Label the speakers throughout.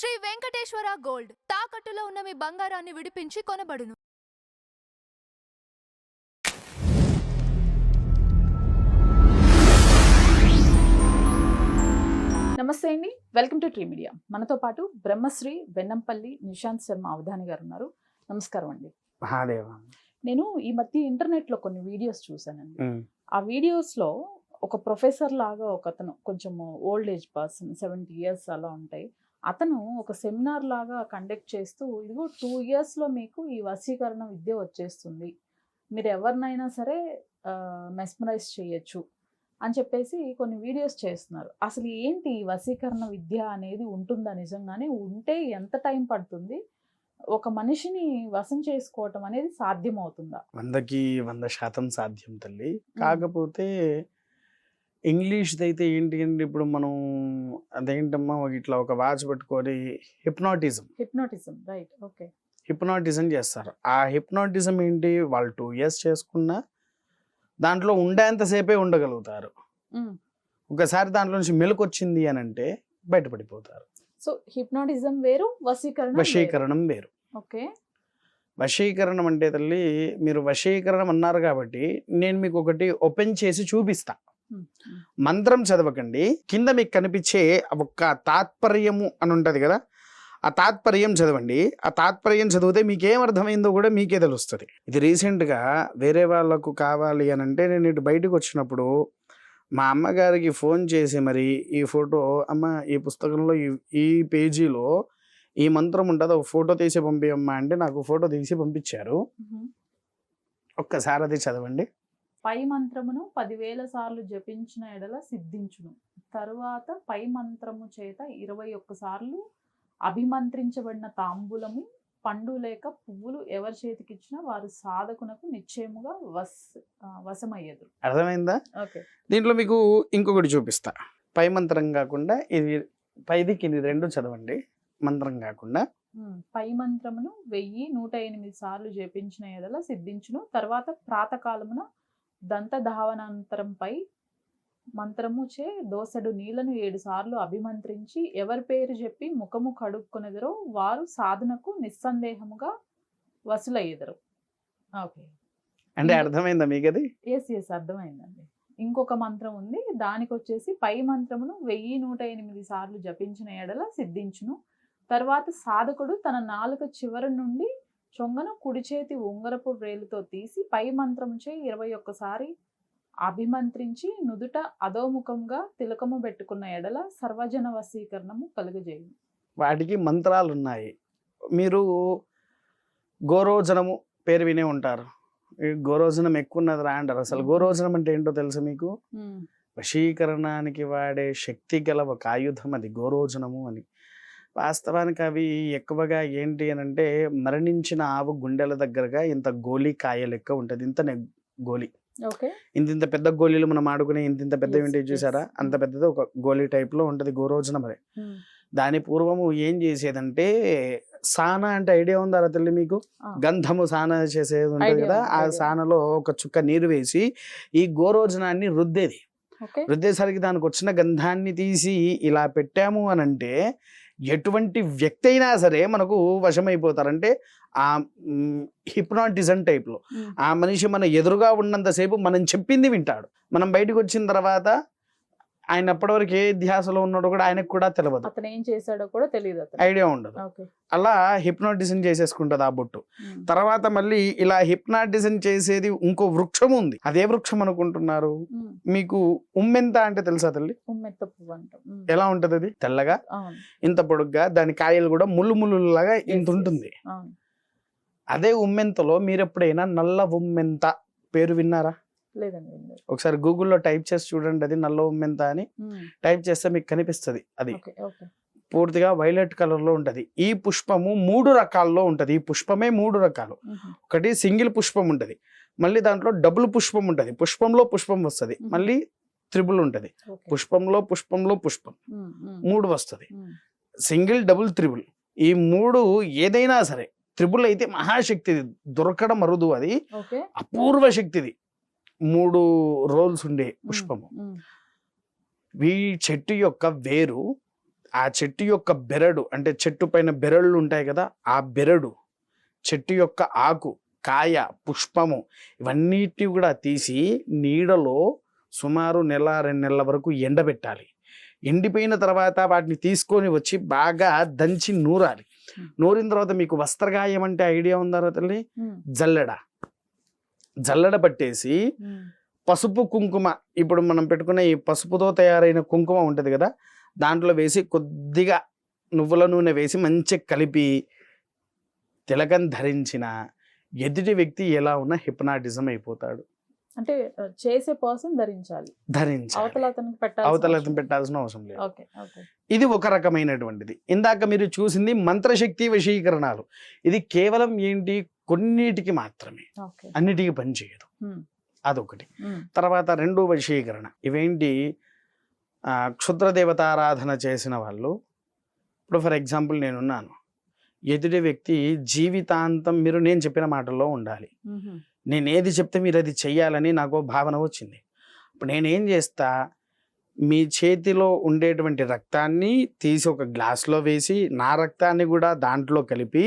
Speaker 1: Shri Venkateswara gold తాకట్టులో ఉన్న మీ బంగారాన్ని విడిపించి కొనబడును.
Speaker 2: నమస్తే అండి, వెల్కమ్ టు ట్రీ మీడియా. మనతో పాటు బ్రహ్మశ్రీ వెన్నంపల్లి నిశాంత్ శర్మ అవధాని గారు ఉన్నారు. నమస్కారం అండి. నేను ఈ మధ్య ఇంటర్నెట్ లో కొన్ని వీడియోస్ చూసానండి. ఆ వీడియోస్ లో ఒక ప్రొఫెసర్ లాగా ఒక అతను, కొంచెం ఓల్డ్ ఏజ్ పర్సన్, 70 years అలా ఉంటాయి, అతను ఒక సెమినార్ లాగా కండక్ట్ చేస్తూ, ఇదిగో 2 years లో మీకు ఈ వశీకరణ విద్య వచ్చేస్తుంది, మీరు ఎవరినైనా సరే మెస్మరైజ్ చేయొచ్చు అని చెప్పేసి కొన్ని వీడియోస్ చేస్తున్నారు. అసలు ఏంటి ఈ వశీకరణ విద్య అనేది ఉంటుందా? నిజంగానే ఉంటే ఎంత టైం పడుతుంది? ఒక మనిషిని వశం చేసుకోవటం అనేది సాధ్యమవుతుందా?
Speaker 3: 100కి 100% సాధ్యం తల్లి. కాకపోతే ఇంగ్లీష్ అయితే ఏంటి అంటే, ఇప్పుడు మనం అదేంటమ్మా ఇట్లా ఒక వాచ్ పట్టుకొని
Speaker 2: హిప్నోటిజం రైట్, ఓకే,
Speaker 3: హిప్నాటిజం చేస్తారు. ఆ హిప్నాటిజం ఏంటి, వాళ్ళు 2 years చేసుకున్నా దాంట్లో ఉండేంతసేపే ఉండగలుగుతారు. ఒకసారి దాంట్లో నుంచి మెలకు వచ్చింది అని అంటే బయటపడిపోతారు.
Speaker 2: సో హిప్నోటిజం వేరు,
Speaker 3: వశీకరణం వేరు.
Speaker 2: ఓకే,
Speaker 3: వశీకరణం అంటే తల్లి, మీరు వశీకరణం అన్నారు కాబట్టి నేను మీకు ఒకటి ఓపెన్ చేసి చూపిస్తా. మంత్రం చదవకండి, కింద మీకు కనిపించే ఒక తాత్పర్యము అని ఉంటది కదా, ఆ తాత్పర్యం చదవండి. ఆ తాత్పర్యం చదివితే మీకేం అర్థమైందో కూడా మీకే తెలుస్తుంది. ఇది రీసెంట్గా వేరే వాళ్ళకు కావాలి అని అంటే, నేను ఇటు బయటకు వచ్చినప్పుడు మా అమ్మగారికి ఫోన్ చేసి మరి ఈ ఫోటో, అమ్మ ఈ పుస్తకంలో ఈ పేజీలో ఈ మంత్రం ఉంటుంది, ఒక ఫోటో తీసి పంపియమ్మా అంటే నాకు ఫోటో తీసి పంపించారు. ఒక్కసారి అది చదవండి.
Speaker 2: పై మంత్రమును 10,000 సార్లు జపించిన ఎడల సిద్ధించును. తరువాత పై మంత్రము చేత 21 సార్లు అభిమంత్రించబడిన తాంబూలము, పండు లేక పువ్వులు ఎవరి చేతికిచ్చినా వారు సాధకునకు నిశ్చయముగా వశమయ్యేదు.
Speaker 3: అర్థమైందా?
Speaker 2: ఓకే,
Speaker 3: దీంట్లో మీకు ఇంకొకటి చూపిస్తా. పై మంత్రం కాకుండా ఇది పైది కింది రెండు చదవండి. మంత్రం కాకుండా
Speaker 2: పై మంత్రమును 1108 సార్లు జపించిన ఎడల సిద్ధించును. తర్వాత ప్రాతకాలమున దంతధావనాంతరంపై మంత్రము చే దోసెడు నీళ్లను 7 సార్లు అభిమంత్రించి ఎవరి పేరు చెప్పి ముఖము కడుక్కునెదరో వారు సాధనకు నిస్సందేహముగా వసూలయ్యేదరు. ఓకే,
Speaker 3: అంటే అర్థమైందా మీకు? అది
Speaker 2: ఎస్ అర్థమైందండి. ఇంకొక మంత్రం ఉంది, దానికి వచ్చేసి పై మంత్రమును 1108 సార్లు జపించిన ఎడల సిద్ధించును. తర్వాత సాధకుడు తన నాలుక చివరి నుండి చొంగను కుడి చేతి ఉంగరపు వ్రేలుతో తీసి పై మంత్రముచే 21 సారి అభిమంత్రించి నుదుట అధోముఖంగా తిలకము పెట్టుకున్న ఎడల సర్వజన వశీకరణము కలుగజేయు.
Speaker 3: వాటికి మంత్రాలు ఉన్నాయి. మీరు గోరోజనము పేరు వినే ఉంటారు. గోరోజనం ఎక్కువ ఉన్నది రా అంటారు. అసలు గోరోజనం అంటే ఏంటో తెలుసు మీకు? వశీకరణానికి వాడే శక్తి గల ఒక ఆయుధం అది గోరోజనము అని. వాస్తవానికి అవి ఎక్కువగా ఏంటి అని అంటే, మరణించిన ఆవు గుండెల దగ్గరగా ఇంత గోలీ కాయ లెక్క ఉంటుంది. ఇంత గోలీ, ఇంత పెద్ద గోళీలు మనం ఆడుకునే ఇంత పెద్ద ఏంటి చూసారా, అంత పెద్దది ఒక గోలీ టైప్ లో ఉంటది గోరోజనం. అది దాని పూర్వము ఏం చేసేదంటే, సాన అంటే ఐడియా ఉందా తల్లి మీకు? గంధము సాన చేసేది ఉంటది కదా, ఆ సానలో ఒక చుక్క నీరు వేసి ఈ గోరోజనాన్ని రుద్దేది. రుద్దేసరికి దానికి వచ్చిన గంధాన్ని తీసి ఇలా పెట్టాము అని అంటే, ఎటువంటి వ్యక్తి అయినా సరే మనకు వశమైపోతారంటే ఆ హిప్నాటిజం టైప్లో. ఆ మనిషి మన ఎదురుగా ఉన్నంతసేపు మనం చెప్పింది వింటాడు. మనం బయటకు వచ్చిన తర్వాత ఆయన అప్పటివరకు ఏ ధ్యాసలో ఉన్నాడో కూడా ఆయనకు కూడా తెలియదు,
Speaker 2: అతను ఏం చేశాడో కూడా తెలియదు,
Speaker 3: ఐడియా ఉండదు. అలా హిప్నాటిజం చేసేసుకుంటది ఆ బొట్టు. తర్వాత మళ్ళీ ఇలా హిప్నాటిజం చేసేది ఇంకో వృక్షం ఉంది. అదే వృక్షం అనుకుంటున్నారు? మీకు ఉమ్మెంత అంటే తెలుసా తల్లి? ఎలా ఉంటది అది? తెల్లగా ఇంత పొడుగ్గా, దాని కాయలు కూడా ముళ్ళు లాగా ఇంత ఉంటుంది. అదే ఉమ్మెంతలో మీరు ఎప్పుడైనా నల్ల ఉమ్మెంత పేరు విన్నారా?
Speaker 2: లేదండి.
Speaker 3: ఒకసారి గూగుల్లో టైప్ చేసి చూడండి, అది నల్ల ఉమ్మెంత అని టైప్ చేస్తే మీకు కనిపిస్తుంది. అది పూర్తిగా వైలెట్ కలర్ లో ఉంటది. ఈ పుష్పము 3 రకాల్లో ఉంటది. ఈ పుష్పమే 3 రకాలు. ఒకటి సింగిల్ పుష్పం ఉంటది, మళ్ళీ దాంట్లో డబుల్ పుష్పం ఉంటది, పుష్పంలో పుష్పం వస్తుంది, మళ్ళీ త్రిబుల్ ఉంటది, పుష్పంలో పుష్పం 3 వస్తుంది. సింగిల్, డబుల్, త్రిబుల్, ఈ 3 ఏదైనా సరే. త్రిబుల్ అయితే మహాశక్తిది, దొరకడం అరుదు, అది అపూర్వ శక్తిది. 3 రోల్స్ ఉండే పుష్పము. ఈ చెట్టు యొక్క వేరు ఆ చెట్టు యొక్క బెరడు, అంటే చెట్టు పైన బెరళ్ళు ఉంటాయి కదా, ఆ బెరడు, చెట్టు యొక్క ఆకు, కాయ, పుష్పము, ఇవన్నిటిని కూడా తీసి నీడలో సుమారు 1-2 నెలల వరకు ఎండబెట్టాలి. ఎండిపోయిన తర్వాత వాటిని తీసుకొని వచ్చి బాగా దంచి నూరాలి. నూరిన తర్వాత మీకు వస్త్రగాయం అంటే ఐడియా ఉందా తల్లి? జల్లెడ పట్టేసి పసుపు కుంకుమ, ఇప్పుడు మనం పెట్టుకునే ఈ పసుపుతో తయారైన కుంకుమ ఉంటుంది కదా, దాంట్లో వేసి కొద్దిగా నువ్వుల నూనె వేసి మంచిగా కలిపి తిలకం ధరించిన ఎదుటి వ్యక్తి ఎలా ఉన్నా హిప్నాటిజం అయిపోతాడు.
Speaker 2: అంటే చేసే పర్సన్ ధరించాలి, అవతల అతనికి
Speaker 3: పెట్టాల్సిన అవసరం లేదు. ఇది ఒక రకమైనటువంటిది. ఇందాక మీరు చూసింది మంత్రశక్తి వశీకరణాలు. ఇది కేవలం ఏంటి, కొన్నిటికి మాత్రమే, అన్నిటికీ పనిచేయదు. అదొకటి. తర్వాత 2 వశీకరణ. ఇవేంటి, క్షుద్ర దేవతారాధన చేసిన వాళ్ళు, ఇప్పుడు ఫర్ ఎగ్జాంపుల్ నేనున్నాను, ఎదుటి వ్యక్తి జీవితాంతం మీరు నేను చెప్పిన మాటల్లో ఉండాలి, నేను ఏది చెప్తే మీరు అది చెయ్యాలని నాకు భావన వచ్చింది. ఇప్పుడు నేనేం చేస్తా, మీ చేతిలో ఉండేటువంటి రక్తాన్ని తీసి ఒక గ్లాసులో వేసి, నా రక్తాన్ని కూడా దాంట్లో కలిపి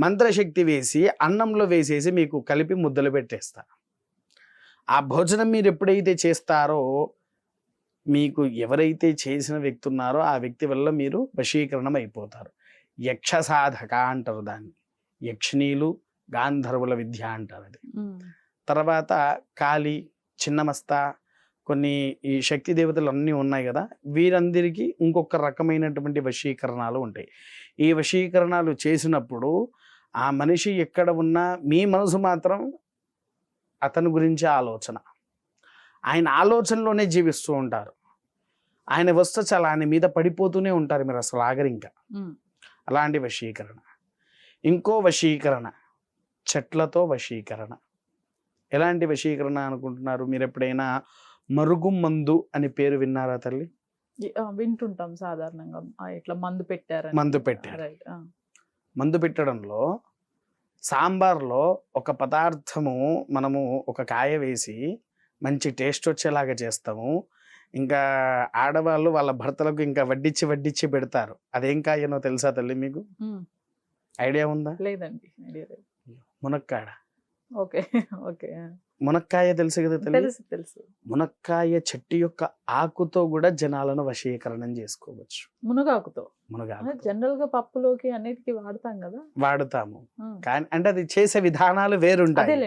Speaker 3: మంత్రశక్తి వేసి అన్నంలో వేసేసి మీకు కలిపి ముద్దలు పెట్టేస్తా. ఆ భోజనం మీరు ఎప్పుడైతే చేస్తారో, మీకు ఎవరైతే చేసిన వ్యక్తి ఉన్నారో ఆ వ్యక్తి వల్ల మీరు వశీకరణం అయిపోతారు. యక్ష సాధక అంటారు దాన్ని, యక్షిణీలు గాంధర్వుల విద్య అంటారు అది. తర్వాత కాళీ, చిన్నమస్త, కొన్ని ఈ శక్తి దేవతలు అన్నీ ఉన్నాయి కదా, వీరందరికీ ఇంకొక రకమైనటువంటి వశీకరణాలు ఉంటాయి. ఈ వశీకరణాలు చేసినప్పుడు ఆ మనిషి ఎక్కడ ఉన్నా మీ మనసు మాత్రం అతని గురించి ఆలోచన, ఆయన ఆలోచనలోనే జీవిస్తూ ఉంటారు. ఆయన వస్తే చాలా ఆయన మీద పడిపోతూనే ఉంటారు, మీరు అసలు ఆగరు ఇంకా. అలాంటి వశీకరణ. ఇంకో వశీకరణ, చెట్లతో వశీకరణ. ఎలాంటి వశీకరణ అనుకుంటున్నారు మీరు? ఎప్పుడైనా మరుగు మందు అని పేరు విన్నారా తల్లి?
Speaker 2: వింటుంటాం సాధారణంగా. ఇట్లా మందు పెట్టారు.
Speaker 3: మందు పెట్టడంలో సాంబార్లో ఒక పదార్థము మనము ఒక కాయ వేసి మంచి టేస్ట్ వచ్చేలాగా చేస్తాము. ఇంకా ఆడవాళ్ళు వాళ్ళ భర్తలకు ఇంకా వడ్డించి పెడతారు. అదేం కాయనో తెలుసా తల్లి మీకు? ఐడియా ఉందా?
Speaker 2: లేదండి.
Speaker 3: మునక్కాడ.
Speaker 2: Okay okay.
Speaker 3: మునక్కాయ తెలుసు కదా తల్లి?
Speaker 2: తెలుసు.
Speaker 3: మునక్కాయ చెట్టు యొక్క ఆకుతో కూడా జనాలను వశీకరణం చేసుకోవచ్చు.
Speaker 2: మునగాకుతో.
Speaker 3: మునగాకు
Speaker 2: జనరల్ గా పప్పులోకి అన్నిటికీ వాడతాం కదా.
Speaker 3: వాడుతాము, కానీ అంటే అది చేసే విధానాలు వేరుంటాయి,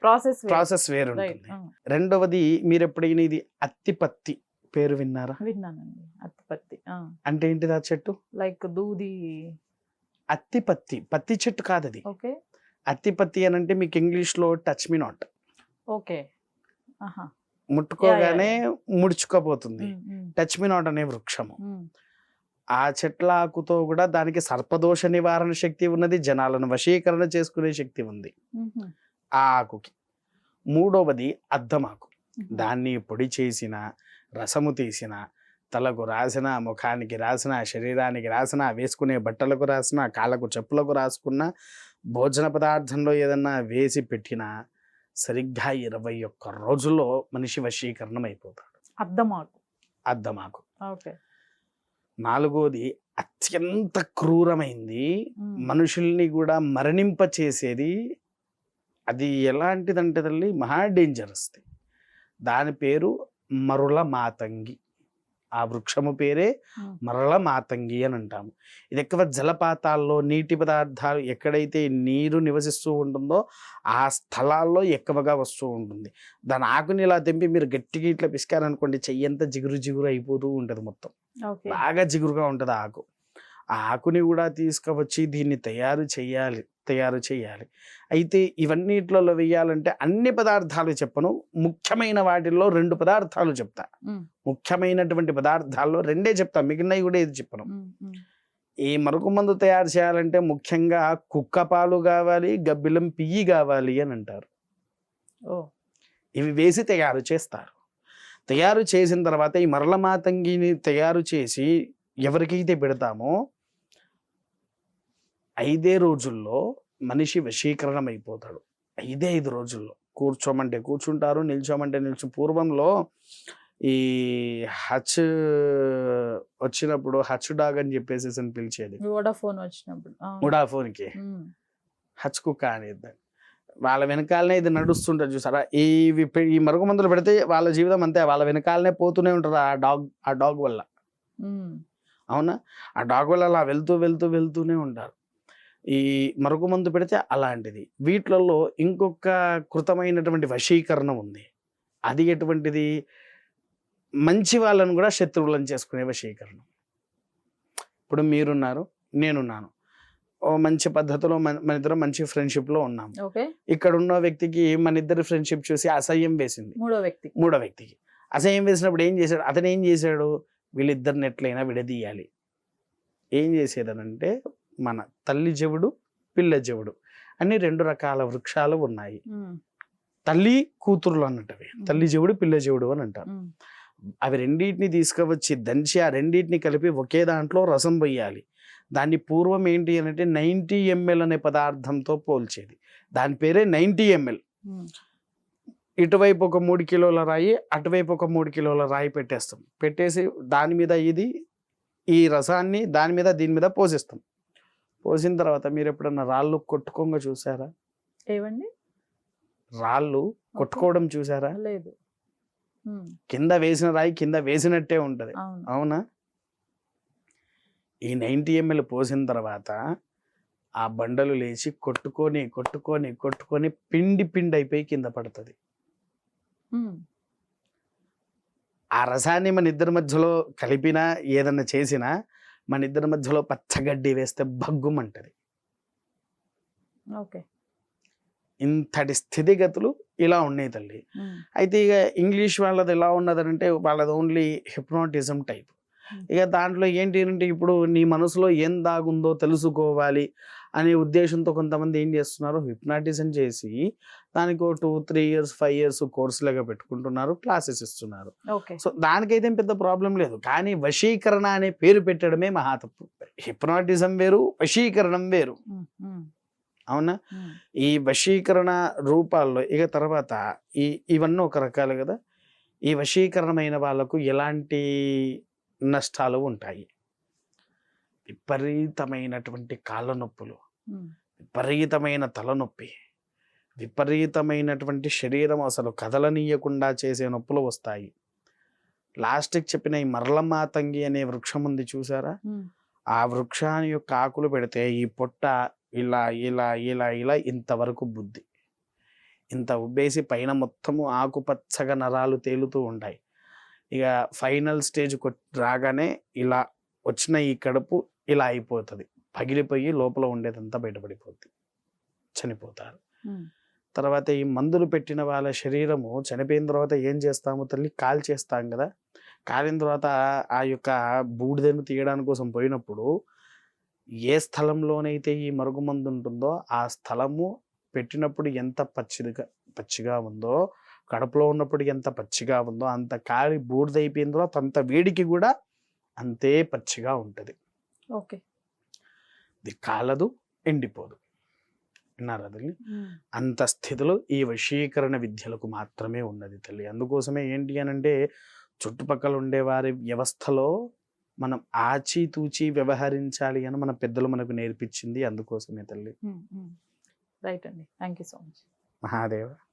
Speaker 3: ప్రాసెస్ వేరుంటుంది. రెండవది, మీరు ఎప్పుడైనా ఇది అత్తిపత్తి పేరు విన్నారా?
Speaker 2: విన్నానండి. అత్తిపత్తి
Speaker 3: అంటే ఏంటిది? ఆ చెట్టు
Speaker 2: లైక్ దూది.
Speaker 3: అత్తిపత్తి పత్తి చెట్టు కాదు అది.
Speaker 2: ఓకే.
Speaker 3: అత్తిపత్తి అని అంటే మీకు ఇంగ్లీష్ లో టచ్ మీ నాట్.
Speaker 2: ఓకే.
Speaker 3: ముట్టుకోగానే ముడుచుకోపోతుంది. టచ్ మీ నాట్ అనే వృక్షము. ఆ చెట్ల ఆకుతో కూడా దానికి సర్పదోష నివారణ శక్తి ఉన్నది, జనాలను వశీకరణ చేసుకునే శక్తి ఉంది ఆ ఆకుకి. మూడవది అద్దమాకు. దాన్ని పొడి చేసిన, రసము తీసిన, తలకు రాసిన, ముఖానికి రాసిన, శరీరానికి రాసిన, వేసుకునే బట్టలకు రాసిన, కాళ్ళకు చెప్పులకు రాసుకున్న, భోజన పదార్థంలో ఏదన్నా వేసి పెట్టినా సరిగ్గా 21 రోజుల్లో మనిషి వశీకరణం అయిపోతాడు. అద్దమాకు. నాలుగోది అత్యంత క్రూరమైంది, మనుషుల్ని కూడా మరణింప చేసేది. అది ఎలాంటిదంటే తల్లి, మహా డేంజరస్. దాని పేరు మరుల మాతంగి. ఆ వృక్షము పేరే మరల మాతంగి అని అంటాము. ఇది ఎక్కువ జలపాతాల్లో, నీటి పదార్థాలు ఎక్కడైతే నీరు నివసిస్తూ ఉంటుందో ఆ స్థలాల్లో ఎక్కువగా వస్తూ ఉంటుంది. దాని ఆకుని ఇలా తెంపి మీరు గట్టిగా ఇట్లా పిసికారనుకోండి, చెయ్యంతా జిగురు అయిపోతూ ఉంటుంది, మొత్తం బాగా జిగురుగా ఉంటుంది ఆకు. ఆ ఆకుని కూడా తీసుకువచ్చి దీన్ని తయారు చేయాలి. అయితే ఇవన్నిట్లలో వేయాలంటే అన్ని పదార్థాలు చెప్పను, ముఖ్యమైన వాటిల్లో 2 పదార్థాలు చెప్తా. ముఖ్యమైనటువంటి పదార్థాల్లో 2 చెప్తా, మిగిలినవి కూడా ఏది చెప్పను. ఈ మరుగు మందు తయారు చేయాలంటే ముఖ్యంగా కుక్క పాలు కావాలి, గబ్బిలం పియ్యి కావాలి అని అంటారు. ఇవి వేసి తయారు చేస్తారు. తయారు చేసిన తర్వాత ఈ మరల మాతంగిని తయారు చేసి ఎవరికైతే పెడతామో 5 రోజుల్లో మనిషి వశీకరణం అయిపోతాడు. 5 రోజుల్లో. కూర్చోమంటే కూర్చుంటారు, నిల్చోమంటే పూర్వంలో ఈ హచ్ వచ్చినప్పుడు హచ్ డాగ్ అని చెప్పేసి అని పిలిచేది
Speaker 2: వోడాఫోన్ వచ్చినప్పుడు అవును.
Speaker 3: వోడాఫోన్కి
Speaker 2: ఉమ్,
Speaker 3: హచ్ కుక్క అనేది. వాళ్ళ వెనకాలనే ఇది నడుస్తుంటుంది చూసారా, ఈ మరుగు మందులు పెడితే వాళ్ళ జీవితం అంతే, వాళ్ళ వెనకాలనే పోతూనే ఉంటారు ఆ డాగ్ వల్ల.
Speaker 2: ఉమ్,
Speaker 3: అవునా, ఆ డాగ్ వల్ల అలా వెళ్తూనే ఉంటారు. ఈ మరుగు మందు పెడితే అలాంటిది. వీటిలలో ఇంకొక కృతమైనటువంటి వశీకరణ ఉంది. అది ఎటువంటిది? మంచి వాళ్ళని కూడా శత్రువులను చేసుకునే వశీకరణం. ఇప్పుడు మీరున్నారు, నేనున్నాను, ఓ మంచి పద్ధతిలో మన ఇద్దరం మంచి ఫ్రెండ్షిప్లో ఉన్నాం.
Speaker 2: ఓకే.
Speaker 3: ఇక్కడ ఉన్న వ్యక్తికి మన ఇద్దరి ఫ్రెండ్షిప్ చూసి అసహ్యం వేసింది.
Speaker 2: మూడో
Speaker 3: వ్యక్తికి అసహ్యం వేసినప్పుడు ఏం చేశాడు? అతను ఏం చేశాడు? వీళ్ళిద్దరిని ఎట్లయినా విడదీయాలి. ఏం చేసేదనంటే, మన తల్లి చెవుడు, పిల్ల చెవుడు అని 2 రకాల వృక్షాలు ఉన్నాయి. తల్లి కూతురులు అన్నట్టువి, తల్లి చెవుడు, పిల్ల చెవుడు అని అంటారు. అవి రెండింటిని తీసుకువచ్చి దంచి ఆ రెండింటిని కలిపి ఒకే దాంట్లో రసం పోయాలి. దాన్ని పూర్వం ఏంటి అంటే 90 ml అనే పదార్థంతో పోల్చేది. దాని పేరే 90 ml. ఇటువైపు ఒక 3 కిలోల రాయి, అటువైపు ఒక 3 కిలోల రాయి పెట్టేస్తాం. పెట్టేసి దాని మీద ఈ రసాన్ని దీని మీద పోసిస్తాం. పోసిన తర్వాత మీరు ఎప్పుడన్నా రాళ్ళు కొట్టుకోగా చూసారా?
Speaker 2: ఏవండి?
Speaker 3: రాళ్ళు కొట్టుకోవడం చూసారా?
Speaker 2: లేదు.
Speaker 3: కింద వేసిన రాయి కింద వేసినట్టే ఉంటది. అవునా? ఈ 90 ml పోసిన తర్వాత ఆ బండలు లేచి కొట్టుకొని పిండి అయిపోయి కింద పడుతుంది. ఆ రసాన్ని మన ఇద్దరి మధ్యలో కలిపినా ఏదన్నా చేసినా మన ఇద్దరి మధ్యలో పచ్చగడ్డి వేస్తే భగ్గుమంటది.
Speaker 2: ఓకే.
Speaker 3: ఇంతటి స్థితిగతులు ఇలా ఉన్నాయి తల్లి. అయితే ఇక ఇంగ్లీష్ వాళ్ళది ఎలా ఉన్నదంటే, వాళ్ళది ఓన్లీ హిప్నాటిజం టైప్. ఇక దాంట్లో ఏంటి అంటే, ఇప్పుడు నీ మనసులో ఏం దాగుందో తెలుసుకోవాలి అనే ఉద్దేశంతో కొంతమంది ఏం చేస్తున్నారు, హిప్నాటిజం చేసి దానికి 2-3 years 5 years కోర్సులుగా పెట్టుకుంటున్నారు, క్లాసెస్ ఇస్తున్నారు. సో దానికైతే పెద్ద ప్రాబ్లం లేదు. కానీ వశీకరణ అనే పేరు పెట్టడమే మహా తప్పు. హిప్నాటిజం వేరు, వశీకరణం వేరు. అవునా? ఈ వశీకరణ రూపాల్లో ఇక తర్వాత ఇవన్నీ ఒక రకాలు కదా. ఈ వశీకరణమైన వాళ్ళకు ఎలాంటి నష్టాలు ఉంటాయి? విపరీతమైనటువంటి కాళ్ళ నొప్పులు, విపరీతమైన తలనొప్పి, విపరీతమైనటువంటి శరీరం అసలు కదలనీయకుండా చేసే నొప్పులు వస్తాయి. లాస్ట్కి చెప్పిన ఈ మరలమాతంగి అనే వృక్షం ఉంది చూసారా? ఆ వృక్షాన్ని యొక్క ఆకులు పెడితే ఈ పొట్ట ఇలా ఇలా ఇలా ఇలా ఇంతవరకు బుద్ధి ఇంత ఉబ్బేసి పైన మొత్తము ఆకుపచ్చగా నరాలు తేలుతూ ఉంటాయి. ఇక ఫైనల్ స్టేజ్ రాగానే ఇలా వచ్చిన ఈ కడుపు ఇలా అయిపోతుంది, పగిలిపోయి లోపల ఉండేదంతా బయటపడిపోద్ది, చనిపోతారు. తర్వాత ఈ మందులు పెట్టిన వాళ్ళ శరీరము చనిపోయిన తర్వాత ఏం చేస్తాము తల్లి? కాల్చేస్తాం కదా. కాలిన తర్వాత ఆ యొక్క బూడిదను తీయడానికి కోసం పోయినప్పుడు ఏ స్థలంలోనైతే ఈ మరుగుమందు ఉంటుందో ఆ స్థలము పెట్టినప్పుడు ఎంత పచ్చిగా ఉందో, కడుపులో ఉన్నప్పుడు ఎంత పచ్చిగా ఉందో, అంత కాలి బూడిదైపోయిన తర్వాత అంత వేడికి కూడా అంతే పచ్చిగా ఉంటుంది.
Speaker 2: ఓకే.
Speaker 3: ఇది కాలదు, ఎండిపోదు. విన్నారా తల్లి? అంత స్థితిలో ఈ వశీకరణ విద్యలకు మాత్రమే ఉన్నది తల్లి. అందుకోసమే ఏంటి అని అంటే, చుట్టుపక్కల ఉండేవారి వ్యవస్థలో మనం ఆచితూచి వ్యవహరించాలి అని మన పెద్దలు మనకు నేర్పించింది. అందుకోసమే తల్లి.
Speaker 2: రైట్ అండి. Thank you so much.
Speaker 3: Mahadeva.